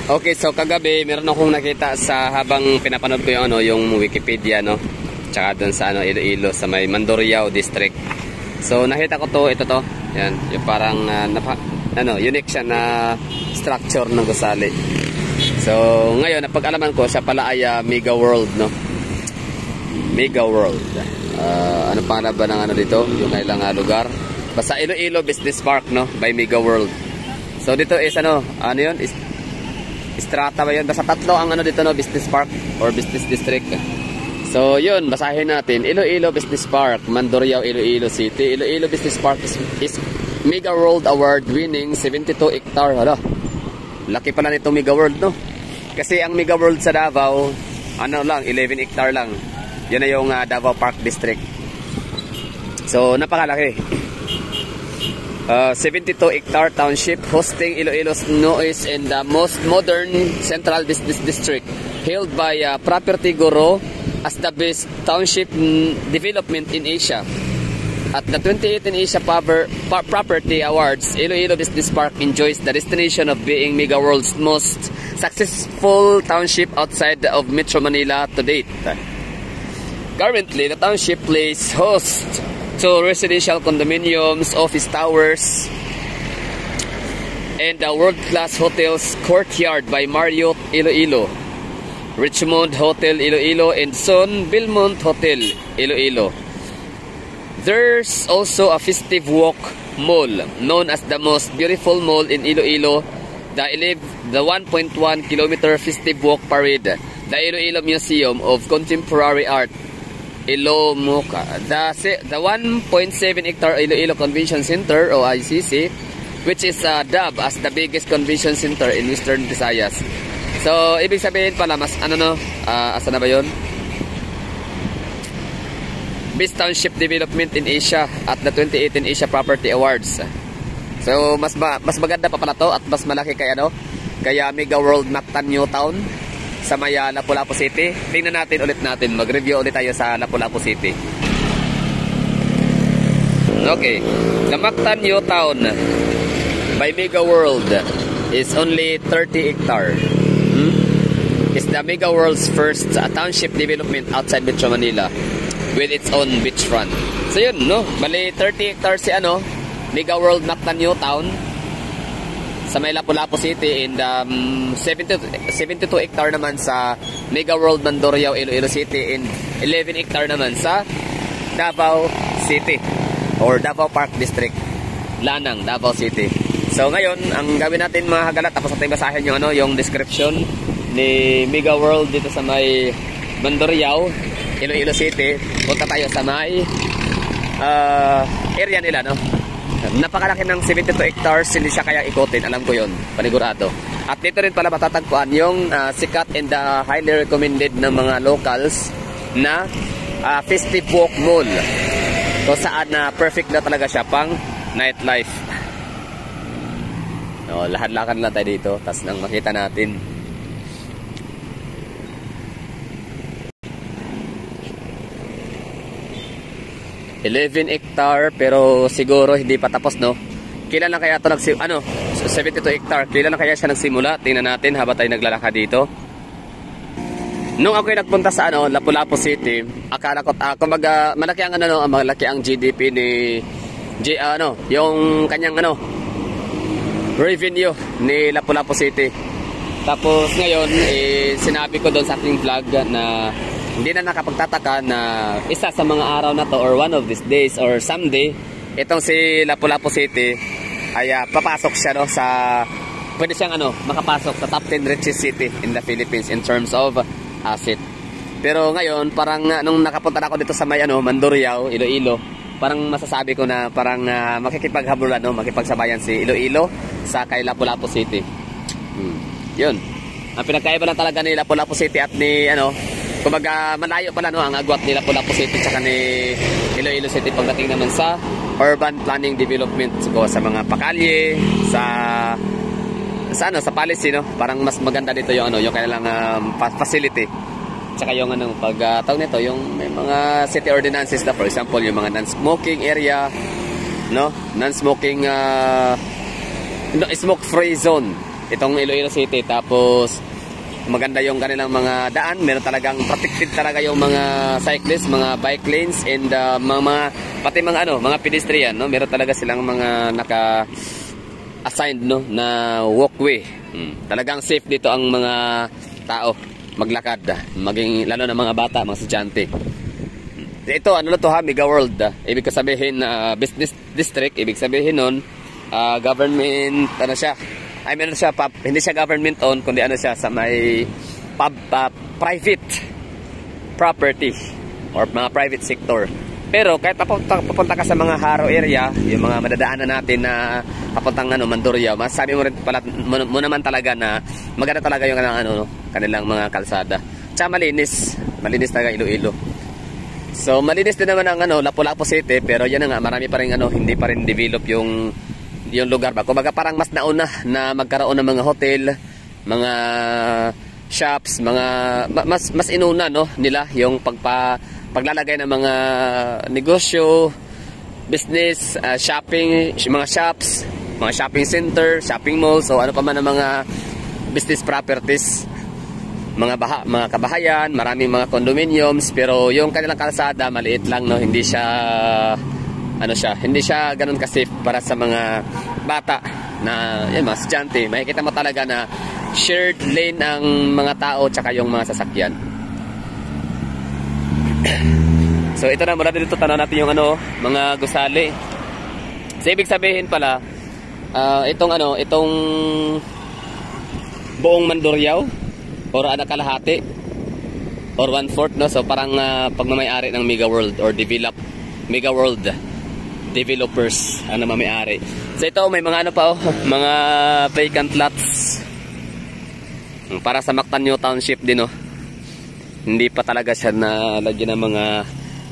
Okay, so kagabi meron akong nakita sa habang pinapanood ko yung yung Wikipedia, no. Tsaka doon sa Iloilo sa may Mandurriao district. So nakita ko ito to. Yan, yung parang unique siya na structure ng gusali. So ngayon napag-alaman ko siya pala ay Mega World, no. Mega World. Ano pa na ba ng dito? Yung kailang lugar. Basta Iloilo Business Park, no, by Mega World. So dito is ano yun? Strata ba yun? Basta tatlo ang dito, no, business park or business district. So yun, basahin natin. Iloilo Business Park, Mandurriao, Iloilo City. Iloilo Business Park is Mega World Award winning 72 hectare. Hala, laki pala nitong Mega World, no? Kasi ang Mega World sa Davao, 11 hectare lang. Yun na yung Davao Park District. So napakalaki. 72 hectare township hosting Iloilo's newest and the most modern central business district, hailed by Property Guru as the best township development in Asia. At the 2018 Asia Property Awards, Iloilo Business Park enjoys the destination of being Mega World's most successful township outside of Metro Manila to date. Currently, the township plays host to residential condominiums, office towers, and the world-class hotels Courtyard by Marriott Iloilo, Richmond Hotel Iloilo, and soon Belmont Hotel Iloilo. There's also a Festive Walk Mall, known as the most beautiful mall in Iloilo, the 1.1 kilometer Festive Walk Parade, the Iloilo Museum of Contemporary Art, Ilomoca, the 1.7 hectare Iloilo Convention Center o ICC, which is dubbed as the biggest convention center in Western Visayas. So ibig sabihin pala mas asa na ba yun? Best Township Development in Asia at the 2018 Asia Property Awards. So mas maganda pa pala to at mas malaki kaya Mega World Mactan New Town sa may Lapu-Lapu City. Tingnan natin mag-review ulit tayo sa Lapu-Lapu City. Okay, the Mactan New Town by Mega World is only 30 hectare. It's the Mega World's first township development outside Metro Manila with its own beachfront. So yun, no, bali 30 hectares si Mega World Mactan New Town sa may Lapu-Lapu City, and 72 hectare naman sa Mega World Mandurriao Iloilo City, and 11 hectare naman sa Davao City or Davao Park District, Lanang, Davao City. So ngayon, ang gawin natin mga hagalat, tapos natin basahin yung description ni Mega World dito sa may Mandurriao Iloilo City. Punta tayo sa may area nila, no? Napakalaki ng 72 hectares, hindi siya kaya ikutin, alam ko yon, panigurado. At dito rin pala matatagpuan yung sikat and highly recommended ng mga locals na Festive Walk Mall, kung saan perfect na talaga siya pang nightlife. No, lakan-lakan lang tayo dito, tas nang makita natin. $11 hectare, pero siguro hindi pa tapos, no? Kailan lang kaya ito 72 hectare, kailan lang kaya siya nagsimula? Tingnan natin habang tayo naglalakad dito. Nung ako'y nagpunta sa Lapu-Lapu City, akala ko kumbaga malaki ang malaki ang GDP ni yung kanyang revenue ni Lapu-Lapu City. Tapos ngayon sinabi ko doon sa aking vlog na hindi na nakapagtataka na isa sa mga araw na to or one of these days or someday, itong si Lapu-Lapu City ay papasok siya pwede siyang makapasok sa top 10 richest city in the Philippines in terms of asset. Pero ngayon, parang nung nakapunta na ako dito sa may Mandurriao, Iloilo, parang masasabi ko na parang makikipaghabulan, makipagsabayan si Iloilo sa kay Lapu-Lapu City. Yun. Ang pinagkaiba lang talaga ni Lapu-Lapu City at ni kumbaga malayo pala ang agwat ni Lapu-Lapu City tsaka ni Iloilo City pagdating naman sa urban planning development, sa mga pakalye, sa policy, no? Parang mas maganda dito yung kanilang facility. Tsaka yung pagtawag nito, yung may mga city ordinances na, for example, yung mga non-smoking area, no? Non-smoking smoke-free zone. itong Iloilo City. Tapos maganda yung kanilang mga daan, meron talagang protected talaga yung mga cyclists, mga bike lanes, and pati mga pedestrian, no? Meron talaga silang mga naka-assigned, no, na walkway. Talagang safe dito ang mga tao maglakad, maging lalo na mga bata, mga estudyante. Ito, ano na to ha, Mega World. Ibig sabihin, business district, ibig sabihin nun, government, ano siya, meron siya, hindi siya government owned, kundi ano siya, sa may private property or mga private sector. Pero kahit papunta ka sa mga Haro area, yung mga madadaanan natin na papuntang Mandurriao, masasabi mo rin pala mo naman talaga na maganda talaga yung kanilang mga kalsada. Tsaka malinis talaga Iloilo. So malinis din naman ang Lapu-Lapu City, pero yan nga, marami pa rin hindi pa rin develop yung lugar ba. Kumbaga parang mas nauna na magkaroon ng mga hotel, mga shops, mas inuna, no, nila yung paglalagay ng mga negosyo, business, shopping, mga shops, mga shopping center, shopping malls, so ano pa man ang mga business properties, mga kabahayan, maraming mga condominiums, pero yung kanilang kalsada maliit lang, no, hindi siya ganun ka-safe para sa mga bata na mga estudyante. Makikita mo talaga na shared lane ang mga tao tsaka yung mga sasakyan. So ito na, mula dito tanaw natin yung mga gusali. So ibig sabihin pala, itong buong Mandurriao or kalahati or 1/4, no? So parang pagmamayari ng Mega World or Mega World developers ang may-ari. So ito may mga mga vacant lots para sa Mactanyo Township din, no. Hindi pa talaga siya nalagyan ng mga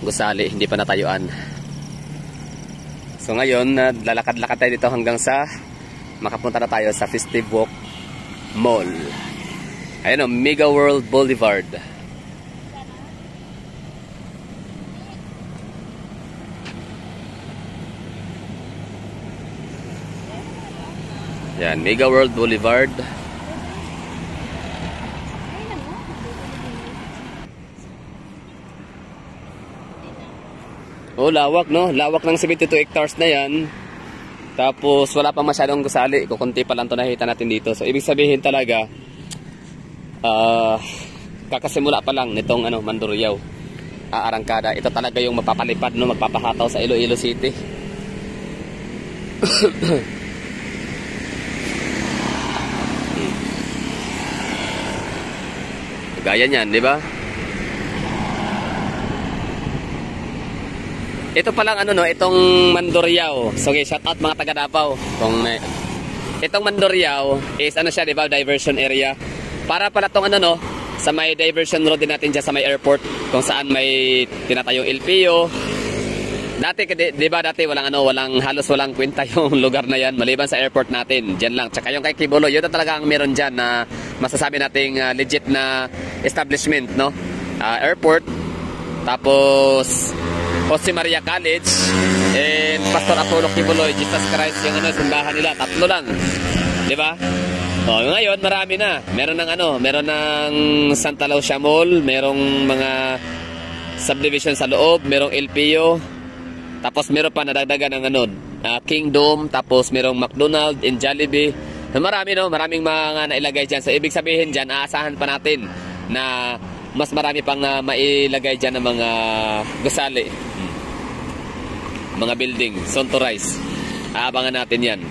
gusali, hindi pa natayuan. So ngayon lalakad-lakad tayo dito hanggang sa makapunta na tayo sa Festive Walk Mall. Ayun, Mega World Boulevard. Yan, Mega World Boulevard. Oh, lawak, no? Lawak ng 72 hectares na yan. Tapos wala pang masyadong gusali, kukunti pa lang ito nakita natin dito. So ibig sabihin talaga, kakasimula pa lang nitong Mandurriao, arangkada. Ito talaga yung magpapalipad, no, magpapahataw sa Iloilo City. Gaya niyan, di ba? Ito pa lang itong Mandurriao. So okay, shout out mga taga Davao. Itong Mandurriao is siya, di ba, diversion area. Para pala tong sa may diversion road din natin dyan sa may airport, kung saan may tinatayong LPO. Dati, di ba, halos walang kwenta yung lugar na yan, maliban sa airport natin, dyan lang. Tsaka yung kay Kibuloy, yun talaga ang meron dyan na masasabi nating legit na establishment, no? Airport, tapos Jose Maria College, and Pastor Apollo Kibuloy, Jesus Christ, yung simbahan nila, tatlo lang. Di ba? O, ngayon, marami na. Meron ng Santa Lucia Mall, merong mga subdivision sa loob, merong LPO, tapos meron pa nadagdagan ng Kingdom, tapos merong McDonald's and Jollibee. Marami, no? Maraming mga nailagay dyan. So ibig sabihin dyan, aasahan pa natin na mas marami pang mailagay dyan ng mga gusali, mga building, soon to rise. Aabangan natin yan.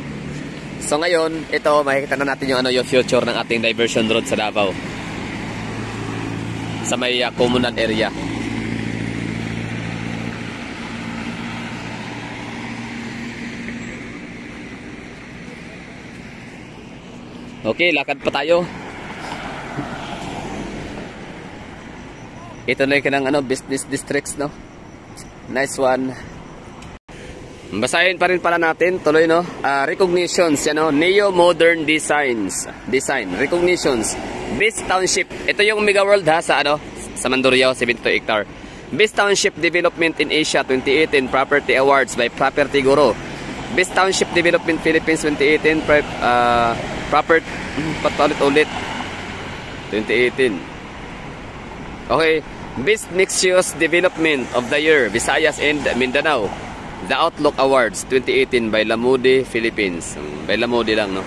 So ngayon, ito makikita na natin yung future ng ating diversion road sa Davao, sa may communal area. Okay, lakad pa tayo. Ito na yung business districts, no? Nice one. Basahin pa rin pala natin, tuloy, no? Recognitions, Neo Modern Design, recognitions. Best Township. Ito yung Mega World sa Mandurriao, 72 hectare. Best Township Development in Asia 2018 Property Awards by Property Guru. Best Township Development Philippines 2018 Proper, patulit-ulit. 2018. Okay. Best Mixed-Use Development of the Year, Visayas and Mindanao. The Outlook Awards 2018 by Lamudi, Philippines. By Lamudi lang, no?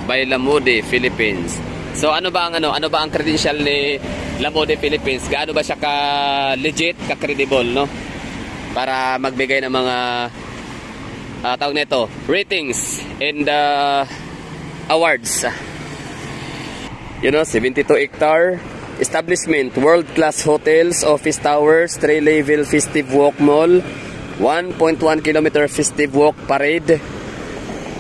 By Lamudi, Philippines. So ano ba ang credential ni Lamudi, Philippines? Gaano ba siya ka legit, ka credible, no? Para magbigay ng mga tawag nito, ratings and awards. 72 hectare establishment, world-class hotels, office towers, 3-level festive walk mall, 1.1 km festive walk parade,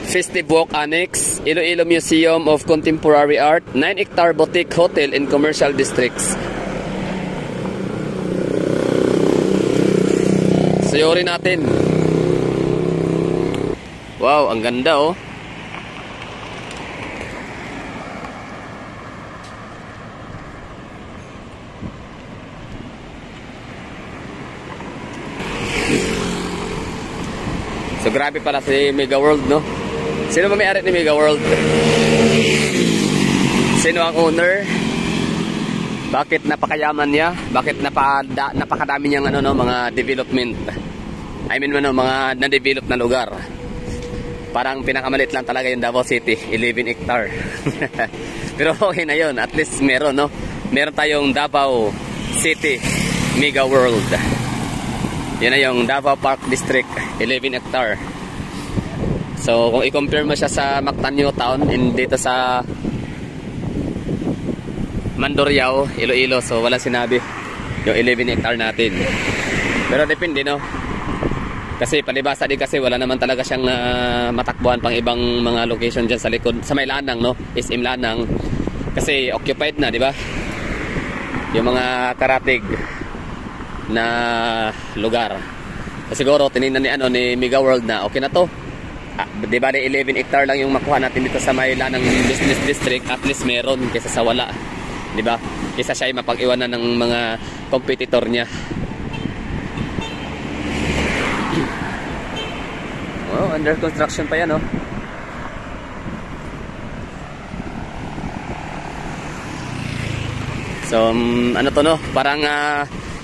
festive walk annex, Iloilo Museum of Contemporary Art, 9-hectare boutique hotel in commercial districts. Sayori natin. Wow, ang ganda oh. So grabe pala si Mega World, no? Sino ba may-ari ni Mega World? Sino ang owner? Bakit napakayaman niya? Bakit napakadami niyang mga development? I mean mga na-develop na lugar. Parang pinakamalit lang talaga yung Davao City, 11 hectare. Pero okay na yun, at least meron, no? Meron tayong Davao City Mega World. Yan na yung Davao Park District, 11 hectare. So kung i-compare mo siya sa Mactanyo Town and dito sa Mandurriao, Iloilo, so wala sinabi yung 11 hectare natin. Pero depende, no? Kasi palibasa din kasi wala naman talaga siyang matakbuhan pang ibang mga location dyan sa likod, sa may Lanang, no? SM Lanang. Kasi occupied na, di ba? Yung mga karatig na lugar. So, siguro tinignan ni Mega World na okay na to. Di ba 11 hectare lang yung makuha natin dito sa may Lanang Business District, at least meron kaysa sa wala. Di ba? Kaysa siya ay mapag-iwanan ng mga competitor niya. Oh, under construction pa yan, oh. So, ano to, no? Parang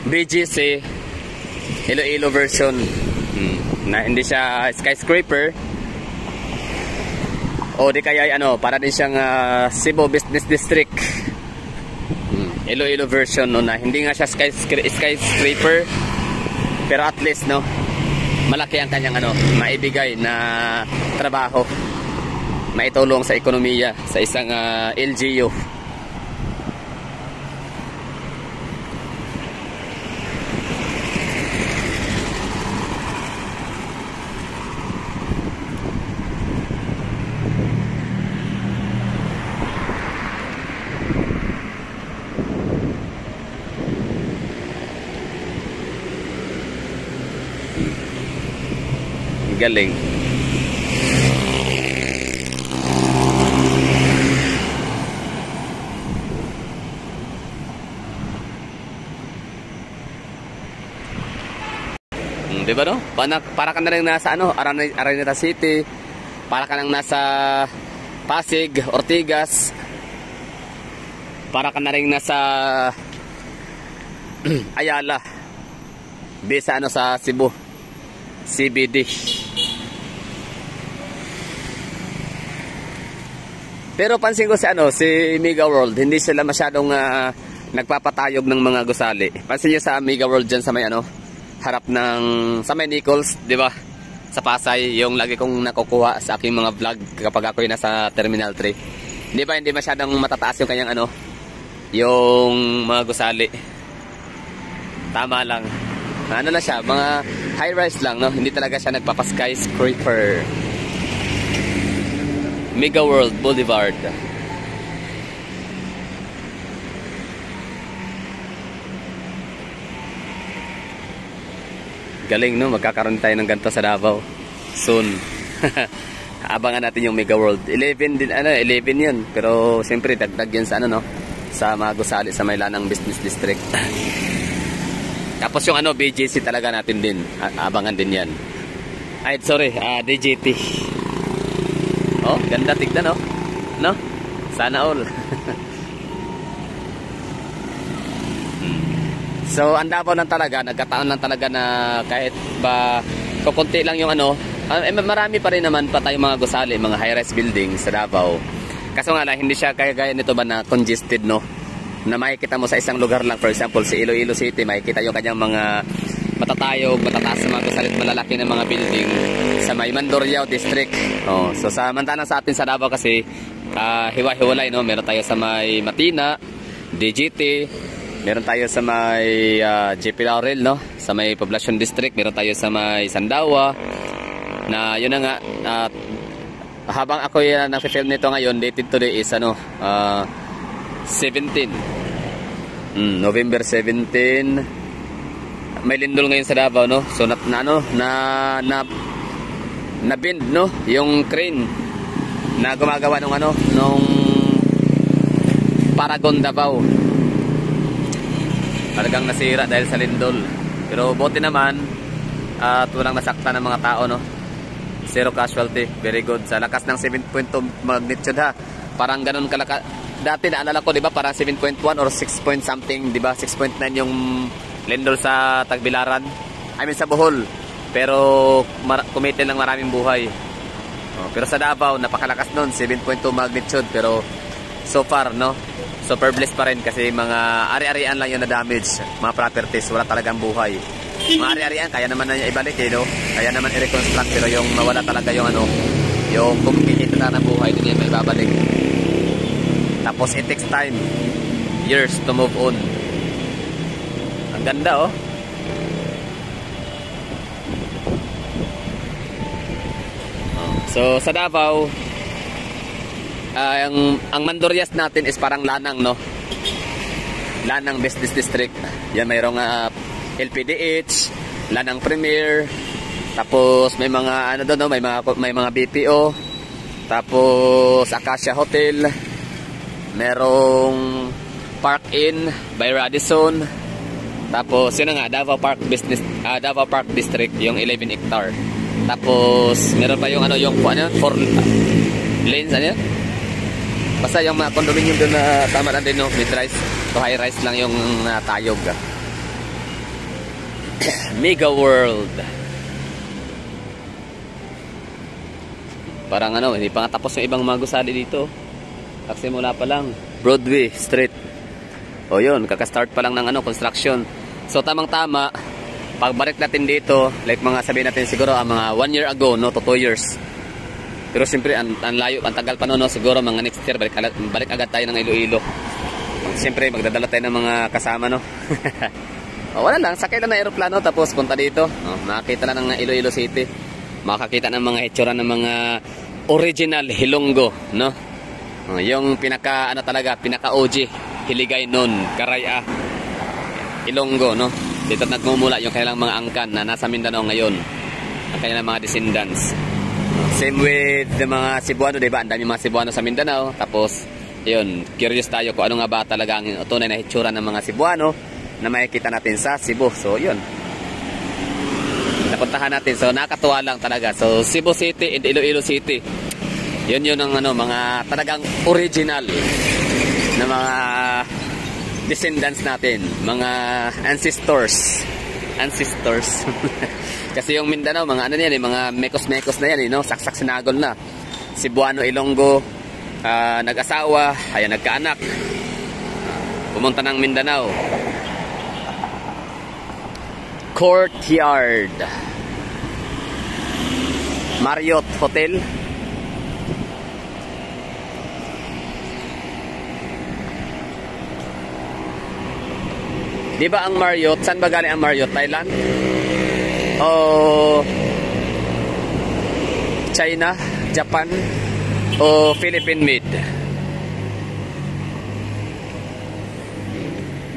BGC Iloilo version. Na hindi siya skyscraper. O di kaya para din siyang Cebu Business District. Iloilo version, no, na hindi nga siya skyscraper. Pero at least, no, malaki ang kanyang maibigay na trabaho, maitulong sa ekonomiya sa isang LGU. Galing. Diba, no? Para ka na rin nasa Araneta City, para ka nang nasa Pasig, Ortigas, para ka na rin nasa Ayala, bisa sa Cebu CBD. Pero pansin ko si Mega World, hindi sila masyadong nagpapatayog ng mga gusali. Pansin niyo sa Mega World dyan sa may harap ng sa may Nichols, di ba? Sa Pasay, yung lagi kong nakukuha sa aking mga vlog kapag ako nasa Terminal 3. Di ba hindi masyadong matataas yung kanyang yung mga gusali. Tama lang. Ano na siya, mga high rise lang, no? Hindi talaga siya nagpapa-skyscraper. Mega World Boulevard. Galing, no? Magkakaroon tayo ng ganito sa Davao soon. Abangan natin yung Mega World. 11 din, 11 yun. Pero siyempre dagdag yun sa no? Sa mga gusali sa may Lanang Business District. Tapos yung BGC talaga natin din. Abangan din yan. Ay, sorry, DGT. Oh, ganda tignan, oh. No? Sana all. So, ang Davao lang talaga, nagkataon lang talaga na kahit ba kukunti lang yung ano, marami pa rin naman pa tayong mga gusali, mga high-rise building sa Davao. Kaso nga lang, hindi siya kaya nito ba na congested, no? Na makikita mo sa isang lugar lang, for example, si Iloilo City, makikita yung kanyang mga matatayog, matataas na mga gusali at malalaki na mga building sa may Mandurriao District. Oh, so, samantalang sa atin sa Davao kasi, hiwa-hiwalay, no? Meron tayo sa may Matina, DGT, meron tayo sa may JP Laurel, no? Sa may Poblacion District, meron tayo sa may Sandawa. Na yun na nga, habang ako yan nag-film nito ngayon, dated today is ano, 17. November 17. May lindol ngayon sa Davao, no? So na bend, no? Yung crane na gumagawa nung ano, nung Paragon Davao. Talagang nasira dahil sa lindol. Pero buti naman at walang nasaktan ng mga tao, no? Zero casualty. Very good. Sa lakas ng 7.2 magnitude, ha. Parang ganun kalaka. Dati naalala ko, 'di ba, parang 7.1 or 6 point something, 'di ba? 6.9 yung lindol sa Tagbilaran. I mean sa Bohol. Pero kumite lang maraming buhay. Pero sa Davao napakalakas noon, 7.2 magnitude, pero so far, no? Super blessed pa rin kasi mga ari-arian lang yung na-damage, mga properties, wala talagang buhay. Mga ari-arian, kaya naman na niya ibalik, no? Kaya naman i-reconstruct, pero yung mawala talaga yung ano, yung kumikita na ng buhay, din yan may babalik. Tapos it takes time, years to move on. Ang ganda, oh. So sa Davao, ang Mandurrias natin is parang Lanang, no? Lanang Business District. Yan, mayroong LPDH, Lanang Premier. Tapos may mga ano doon, no? May mga BPO. Tapos Acacia Hotel. Merong Park Inn by Radisson. Tapos yun nga, Davao Park Davao Park District, yung 11 hectare. Tapos meron pa yung ano, yung 4 lanes, ano yan? Basta yung mga condominium doon na tama lang din, no? Mid-rise to high-rise lang yung tayog. Mega World. Parang ano, hindi pa nga tapos yung ibang mga gusali dito. Kasi mula pa lang. Broadway Street. O yun, kakastart pa lang ng ano, construction. So tamang-tama, pagbalik natin dito, like mga sabihin natin siguro mga 1 year ago, no, to 2 years. Pero siyempre, ang layo, ang tagal pa no, siguro mga next year, balik agad tayo ng Iloilo. Siyempre, magdadala tayo ng mga kasama, no? O, wala lang, sakay lang ng aeroplano, tapos punta dito. O, makakita lang ng Iloilo City. Makakita ng mga hitsura ng mga original Hilonggo, no? O, yung pinaka, ano talaga, pinaka OG, Hiligay nun, Karaya, Ilonggo, no? Dito nagmumula yung kailang mga angkan na nasa Mindanao ngayon. Ang kailang mga descendants. Same with the mga Cebuano, diba? Ang dami mga Cebuano sa Mindanao. Tapos, yun, curious tayo kung ano nga ba talaga ang tunay na hitsura ng mga Cebuano na makikita natin sa Cebu. So, yun. Napuntahan natin. So, nakakatuwa lang talaga. So, Cebu City and Iloilo City. Yun ang ano, mga talagang original na mga descendants natin. Mga ancestors. Kasi yung Mindanao, mga ano yan, mga mekos-mekos na yan, no? Saksak sinagol na. Cebuano, Ilonggo, nag-asawa, ayan, nagkaanak. Pumunta ng Mindanao. Courtyard. Marriott Hotel. Di ba ang Marriott, saan ba galing ang Marriott? Thailand? O China? Japan? O Philippine made?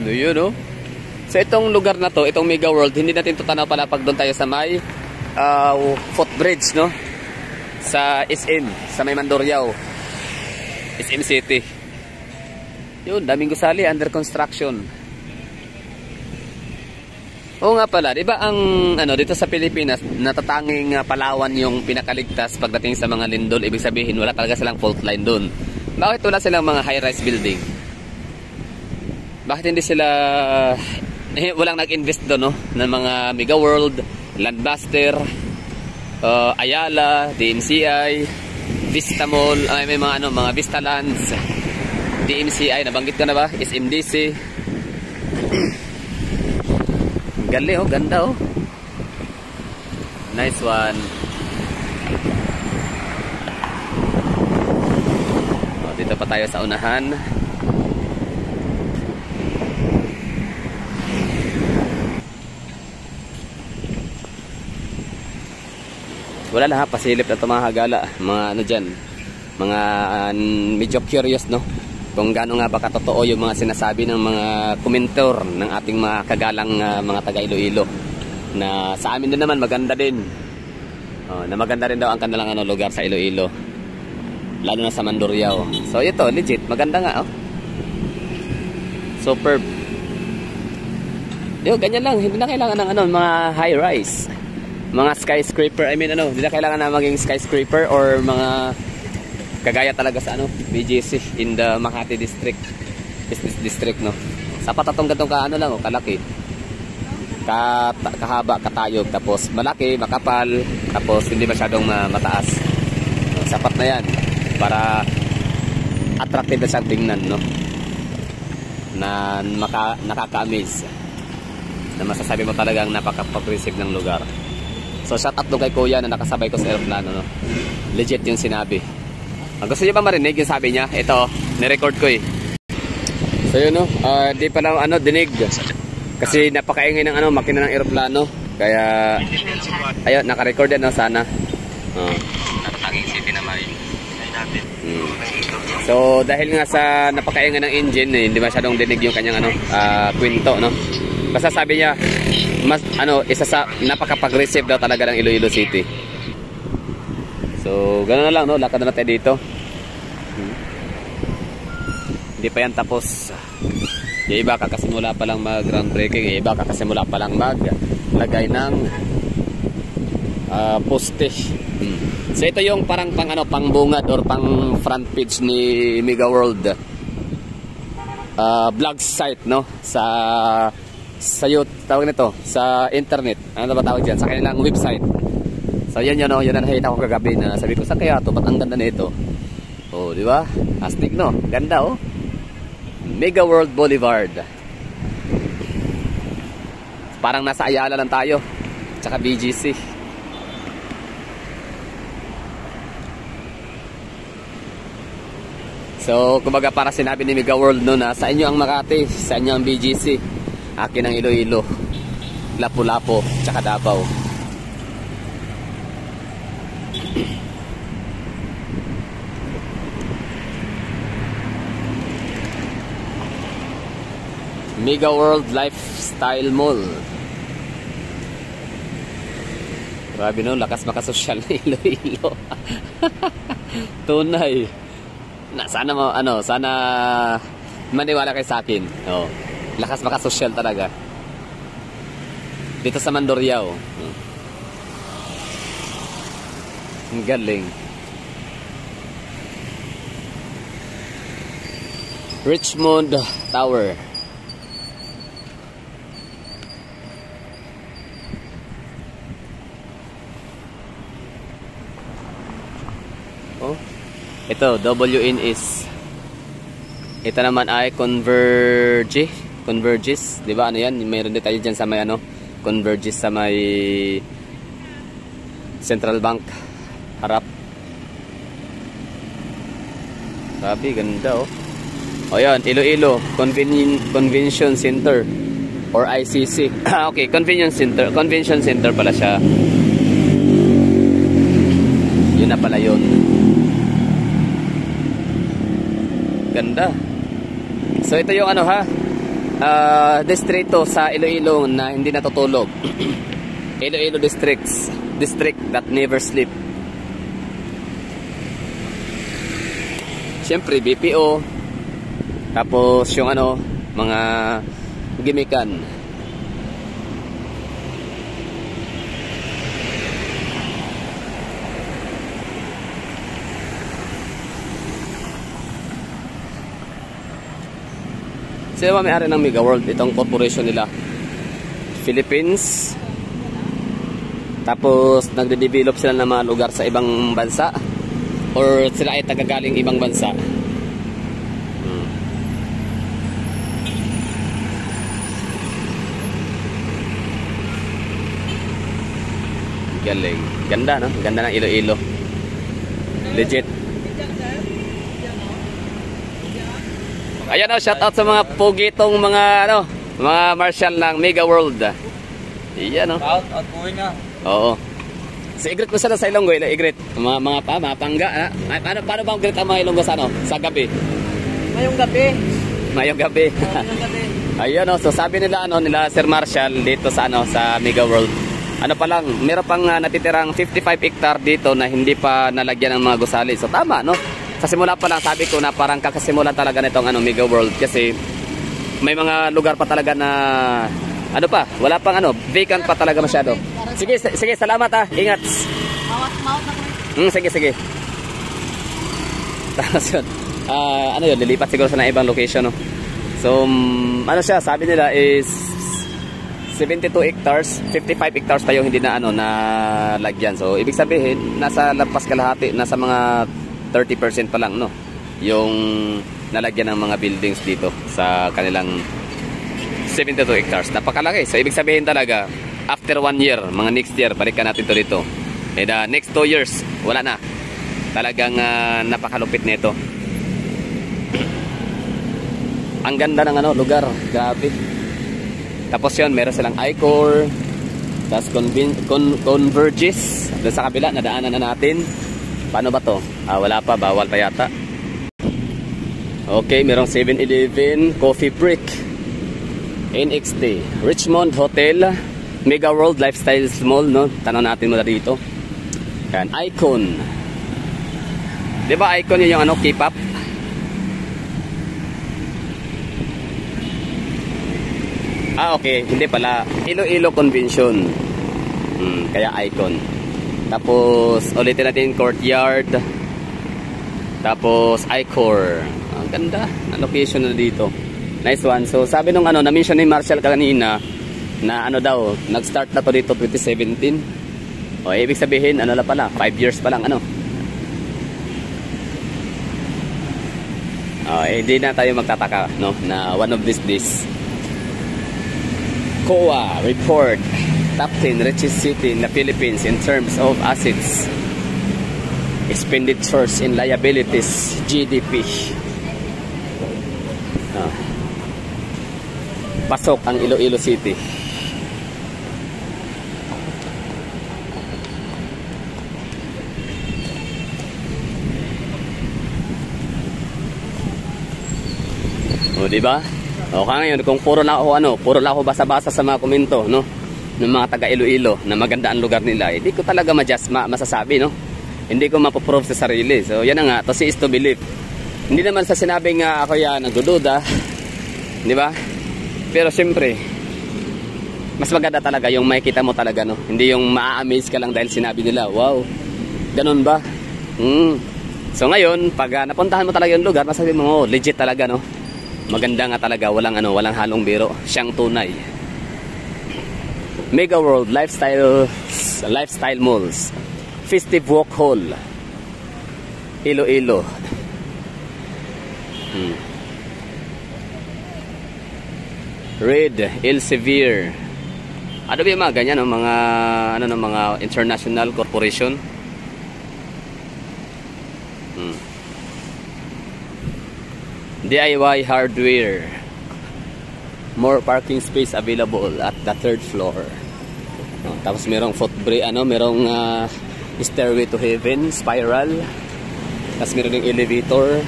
No, yun, no? So itong lugar na to, itong Mega World, hindi natin ito tanaw pala pag doon tayo sa may footbridge, no? Sa SM, sa may Mandurriao, SM City. Yun, daming gusali, under construction. Oo nga pala, 'di ba ang ano dito sa Pilipinas, natatanging Palawan yung pinakaligtas pagdating sa mga lindol, ibig sabihin wala talaga silang fault line doon. Bakit wala silang mga high-rise building? Bakit hindi sila walang nag-invest doon, no? Ng mga Mega World, Landbuster, Ayala, DMCI, Vista Mall, may mga ano, mga Vista Lands, DMCI, nabanggit ko na ba? SMDC. Galing, oh, ganda, oh. Nice one. Oh, dito pa tayo sa unahan. Wala lang ha, pasilip na ito mga hagala. Mga ano dyan, mga medyo curious, no? Kung gaano nga ba katotoo yung mga sinasabi ng mga komentor ng ating mga kagalang mga taga Iloilo. Na sa amin din naman maganda din. Na maganda rin daw ang kanilang lugar sa Iloilo. Lalo na sa Mandurriao. So ito, legit, maganda nga, oh. Superb. Yo, ganyan lang, hindi na kailangan ng mga high rise. Mga skyscraper, hindi na kailangan na maging skyscraper or mga kagaya talaga sa BGC in the Makati district, business district, no. Sapat atong gatong kalaki. Kahaba, katayog, tapos malaki, makapal, tapos hindi masyadong mataas. Sapat na 'yan para attractive na siyang tingnan, no. Na nakaka-amaze. Na masasabi mo talagang napaka-progressive ng lugar. So shout out kay Kuya na nakasabay ko sa aeroplano, no. Legit yung sinabi. Gusto niyo ba marinig yung sabi niya? Ito, ni-record ko eh. So yun, no, di pa lang dinig. Kasi napakaingay ng makina ng aeroplano. Kaya ayun, naka-record yan, no, sana. Natatanging city naman natin. So dahil nga sa napakaingay ng engine, hindi masyadong dinig yung kanyang kwento, no. Basta sabi niya, mas isa sa napaka-progressive daw talaga ng Iloilo City. So ganoon na lang, no, lakad na tayo dito. Hindi pa yan tapos. Yung iba kakasimula pa lang mag-groundbreaking, yung iba kakasimula pa lang maglagay ng poste. So ito yung parang pangbungad or pang front page ni Mega World blog site, no, sa tawag nito, sa internet. Ano ba tawag diyan? Sa kanilang website. So yan yun, no, yun ang nakita ko kagabi na sabi ko, sa kaya to, ba't ang ganda nito? Oh, di ba? Astig, no? Ganda, oh. Mega World Boulevard. Parang nasa Ayala lang tayo. Tsaka BGC. So, kumbaga para sinabi ni Mega World, no, na sa inyo ang Makati, sa inyo ang BGC. Akin ang Iloilo, Lapu-Lapu, tsaka Davao. Mega World Lifestyle Mall. Grabe, no, lakas makasosyal na Iloilo. Tunay. Sana maniwala kayo sa akin. Oh. Lakas makasosyal talaga. Dito sa Mandurriao. Ang galing. Richmond Tower. Oh. Ito, WNS. Ito naman ay Converges, 'di ba? Ano 'yan? Mayroon din tayo diyan sa may Converges sa may Central Bank harap. Sabi, ganda, oh. O yan, Iloilo Convention Center or ICC. Okay, Convention Center pala siya. Yun na pala yun. Ganda. So ito yung distrito sa Iloilo na hindi natutulog. Iloilo district that never sleep. Siyempre BPO. Tapos yung mga gimikan. Sino ba may-ari ng Mega World? Itong corporation nila. Philippines. Tapos nagde-develop sila ng mga lugar sa ibang bansa. Or sila ay tagagaling ibang bansa. Galing. Ganda, no? Ganda ng Iloilo. Legit. Ayan, no? Shout out sa mga pugitong mga, ano, mga marshal ng Mega World. Iyan, no? Out po na. Oo. So, i-greet mo sila sa Ilonggo. I-greet. Mga pangga, ha? Paano bang greet ang mga Ilonggo sa, ano? Sa gabi? Ngayong gabi. Ngayong gabi. Ngayong gabi. Ayun, no? So, sabi nila, ano, nila Sir Marshall dito sa, ano, sa Mega World. Ano pa lang, meron pang natitirang 55 hectare dito na hindi pa nalagyan ng mga gusali. So tama, no? Sa simula pa lang sabi ko na parang kakasimulan talaga nitong ano, Mega World kasi may mga lugar pa talaga na ano pa, wala pang ano, vacant pa talaga masyado. Sige, salamat ha. Ingat. Sige. Tapos yun. Ano yun, lilipat siguro sa na ibang location, no? So, ano siya, sabi nila is 72 hectares, 55 hectares pa yung hindi na ano na lagyan. So ibig sabihin nasa lampas kalahati, nasa mga 30% pa lang, no, yung nalagyan ng mga buildings dito sa kanilang 72 hectares. Napakalaki. So ibig sabihin talaga after 1 year, mga next year balikan natin to dito. And next 2 years wala na. Talagang napakalupit nito. Ang ganda ng ano lugar, grabe. Tapos yun, meron silang I-Core. Tapos Converges. Doon sa kabila, nadaanan na natin. Paano ba to? Wala pa, bawal pa yata. Okay, merong 7-Eleven, Coffee Break, NXT, Richmond Hotel, Mega World Lifestyle Mall, no? Tanong natin muna dito. Yan, Icon. Diba Icon yun yung ano, K-pop? Okay, hindi pala. Iloilo Convention. Kaya Icon. Tapos, ulitin natin Courtyard. Tapos, I-Core. Ang ganda. Ang location na dito. Nice one. So, sabi nung ano, na-mention ni Marshall kanina, na ano daw, nag-start na to dito 2017. O, ibig sabihin, ano na pala, 5 years pa lang, ano. Hindi na tayo magtataka, no, na one of these days. COA report top 10 richest city in the Philippines in terms of assets, expenditures, and liabilities, GDP. Pasok ang Iloilo City. O, diba? O ngayon, kung puro lang ako basa-basa sa mga komento, no, ng mga taga Iloilo na maganda ang lugar nila, hindi ko talaga masasabi, no. Hindi ko mapoprove sa sarili. So yan na nga, to see is to believe. Hindi naman sa sinabing nga ako yan nagdududa, di ba? Pero siyempre, mas maganda talaga yung makikita mo talaga, no. Hindi yung ma-amaze ka lang dahil sinabi nila, wow, ganun ba? So ngayon, pag napuntahan mo talaga yung lugar, masabi mo, oh, legit talaga, no. Maganda nga talaga, walang halong biro, siyang tunay. Mega World Lifestyle Malls, Festive Walk Hall, Iloilo. Red Elsevier. Ano ba yung mga ganyan, no? Mga international corporation. DIY hardware. More parking space available at the 3rd floor. Tapos merong footbridge, merong stairway to heaven, spiral. Tapos meron yung elevator.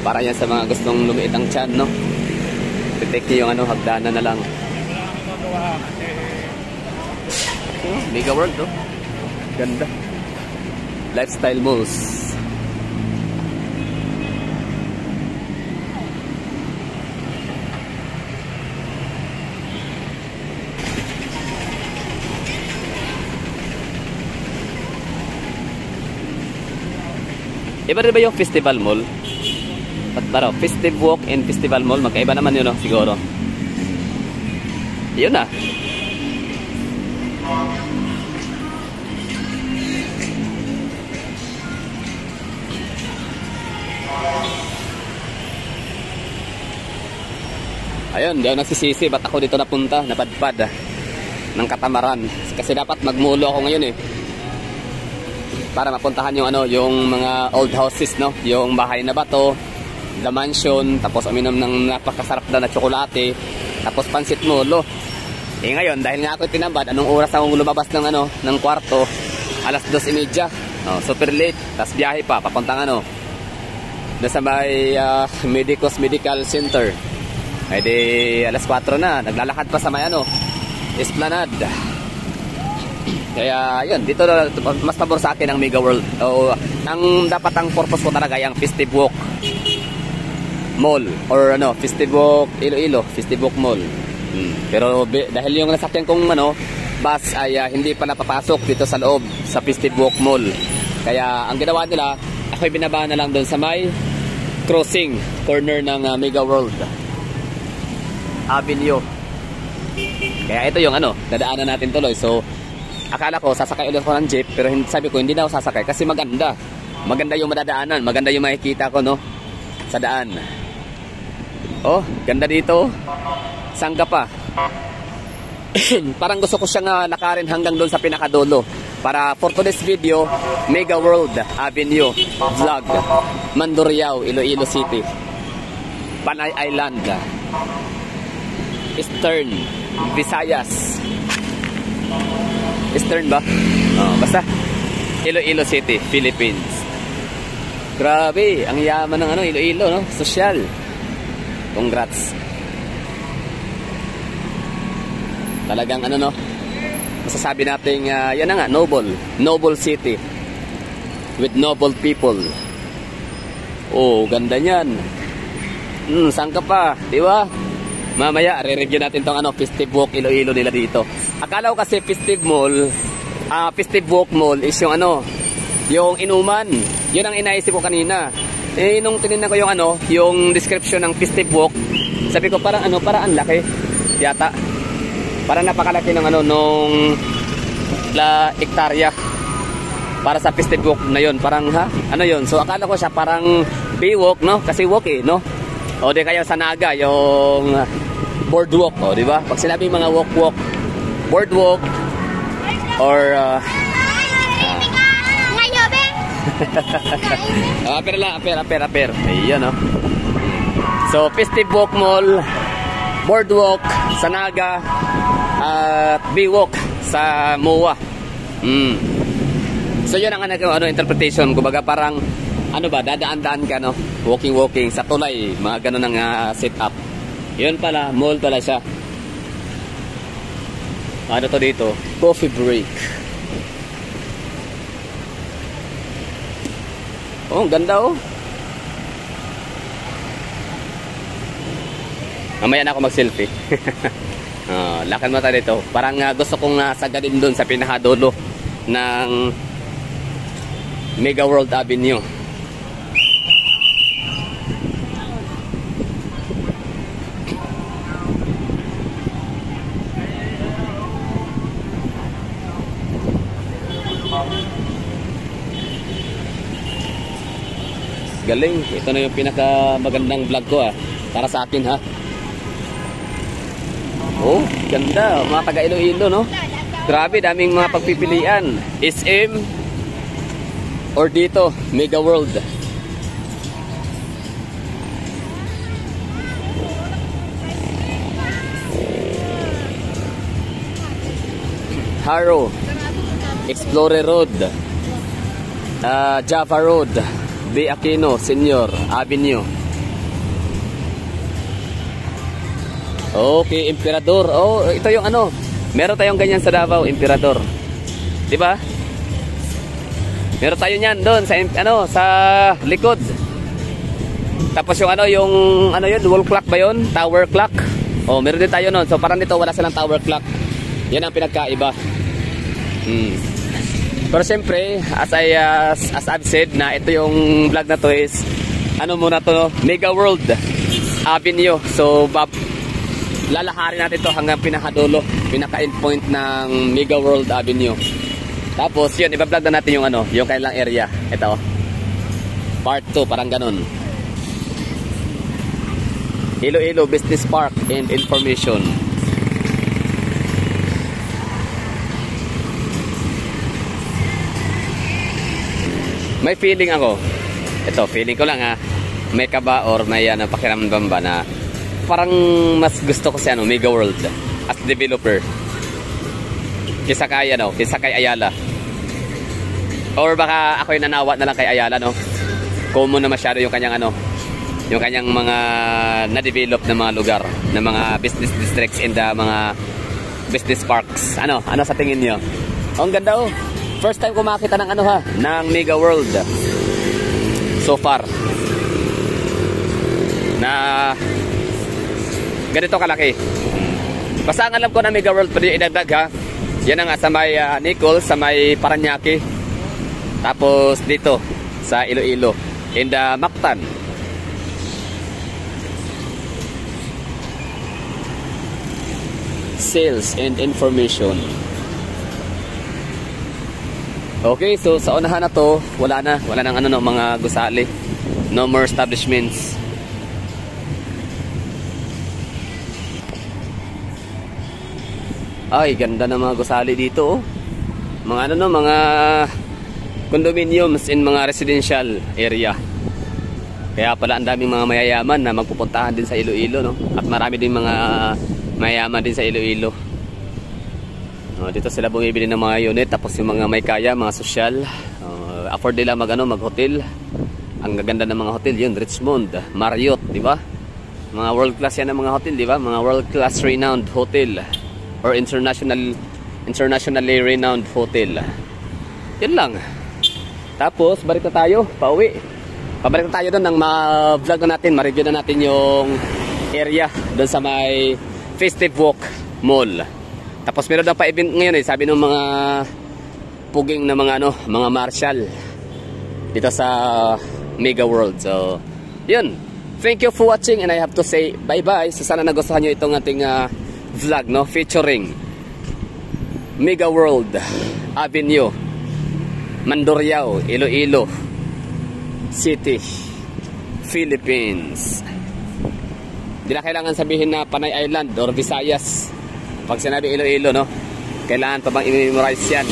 Para yan sa mga gustong lumiit ang tiyan, no? Pitik yung hagdanan na lang. Mega World, no? Ganda. Lifestyle malls. Iba rin ba yung Festival Mall? Festive Walk and Festival Mall. Magkaiba naman yun, no? Siguro. Yun na. Ayun, di ako nagsisisi. Ba't ako dito napunta? Napadpad ng katamaran. Kasi dapat magmulo ako ngayon eh. Para mapuntahan yung ano, yung mga old houses, no? Yung bahay na bato, the mansion, tapos uminom ng napakasarap na tsokolate, tapos pansit mulo. Eh ngayon, dahil nga ako tinambad, anong oras akong lumabas ng ano, ng kwarto? Alas 2:30. Oh, super late. Tapos biyahe pa, papuntang ano, nasa may Medicos Medical Center. Ay di, alas 4 na, naglalakad pa sa may ano, Esplanade. Kaya yun, dito mas pabor sa akin ang Mega World. O, ang dapat ang purpose ko talaga yung Festive Walk Mall or ano, Festive Walk Iloilo, Festive Walk Mall. Pero dahil yung nasakyan kong ano, bus ay hindi pa napapasok dito sa loob sa Festive Walk Mall. Kaya ang ginawa nila, ako'y binaba na lang doon sa may crossing corner ng Mega World Avenue. Kaya ito yung ano, dadaanan natin tuloy. So akala ko sasakay ulit ako ng jeep, pero sabi ko hindi na ako sasakay kasi maganda. Maganda yung madadaanan, maganda yung makikita ko, no, sa daan. Oh, ganda dito. Sangga pa. Parang gusto ko siyang lakarin hanggang doon sa pinakadulo. Para for today's video, Mega World Avenue Vlog, Mandurriao, Iloilo City, Panay Island, Eastern Visayas. Eastern ba? Oh, basta Iloilo City, Philippines. Grabe, ang yaman ng ano, Iloilo, no? Social. Congrats. Talagang ano, no? Masasabi natin, yan na nga, noble city with noble people. Oh, ganda niyan. Saan ka pa, di ba? Mamaya, re-review natin tong ano, Festive Walk Iloilo nila dito. Akala ko kasi Festive Walk Mall is yung ano, yung inuman. Yun ang inaisip ko kanina. Eh, nung tinignan ko yung ano, yung description ng Festive Walk, sabi ko parang ano, parang ang laki. Yata. Parang napakalaki ng ano, nung hektarya. Para sa Festive Walk na yun. Parang ano yun? So akala ko siya parang Baywalk, no? Kasi walk eh, no? O di kayo sa Naga, yung boardwalk, o di ba? Pag sinabi mga walk, boardwalk, or aper. Ayun, no? So, Festive Walk Mall, boardwalk sa Naga, at Baywalk sa MOA. So, yun ang ano, interpretation. Kumbaga parang ano ba, dadaan-daan ka, no? Walking sa tulay, mga ganun ang setup. Yun pala, mall pala siya. Ano to dito? Coffee break. Oh, ganda oh. Mamaya na ako mag-selfie. Lakad mo tayo dito. Parang gusto kong sagadin dun sa pinakadulo ng Mega World Avenue. Galing. Ito na yung pinaka magandang vlog ko para sa akin Oh, ganda. Mga taga Iloilo, no? Grabe, daming mga pagpipilian. SM or dito, Mega World. Haro, Explorer Road, Java Road, B. Aquino Senior Avenue. Okay, Emperador. Oh, ito yung ano. Meron tayong ganyan sa Davao, Emperador. 'Di ba? Meron tayo niyan doon sa ano, sa likod. Tapos yung ano, yung ano 'yun, wall clock ba 'yun? Tower clock. Oh, meron din tayo noon. So parang dito wala silang tower clock. Yan ang pinagkaiba. Pero siyempre, as I've said na ito yung vlog na to is ano muna to, Mega World Avenue. So, lalaharin natin to hanggang pinakadulo, pinaka-endpoint ng Mega World Avenue. Tapos, yun, ibablog na natin yung ano, yung kailang area. Ito, part 2, parang ganun. Iloilo Business Park and Information. May feeling ako. Ito, feeling ko lang ha. May kaba or may pakiramdam ba na parang mas gusto ko si Mega World as developer. Kisa kay Ayala. Or baka ako yung nanawa na lang kay Ayala, no? Common na masyado yung kanyang yung kanyang mga na-develop na mga lugar, na mga business districts and mga business parks. Ano sa tingin niyo? Oh, ang ganda oh. First time ko makita ng ng Mega World so far. Na ganito kalaki. Basta ang alam ko na Mega World pwede idagdag ha. Yan nga sa may Nicol, sa may Paranaque. Tapos dito sa Iloilo and Mactan. Sales and information. Okay, so sa unahan na to, wala nang mga gusali. No more establishments. Ay, ganda ng mga gusali dito oh. Mga mga condominiums in mga residential area. Kaya pala ang daming mga mayayaman na magpupuntahan din sa Iloilo, no? At marami din mga mayayaman din sa Iloilo. Dito sila bumibili ng mga unit, tapos yung mga may kaya, mga social, afford nila mag-hotel. Ang gaganda ng mga hotel yun, Richmond, Marriott, di ba? Mga world class yan ng mga hotel, di ba? Mga world class renowned hotel or internationally renowned hotel. Yun lang. Tapos balik na tayo, pauwi. Pabalik na tayo doon nang ma-vlog na natin, ma-review na natin yung area doon sa may Festive Walk Mall. Tapos meron daw pa event ngayon sabi ng mga puging na mga mga marshal dito sa Mega World. So, yun. Thank you for watching and I have to say bye-bye. So, sana nagustuhan nyo itong ating vlog, no? Featuring Mega World Avenue, Mandurriao, Iloilo City, Philippines. Hindi na kailangan sabihin na Panay Island or Visayas. Pag sinabi Iloilo, no? Kailangan pa bang i-memorize yan?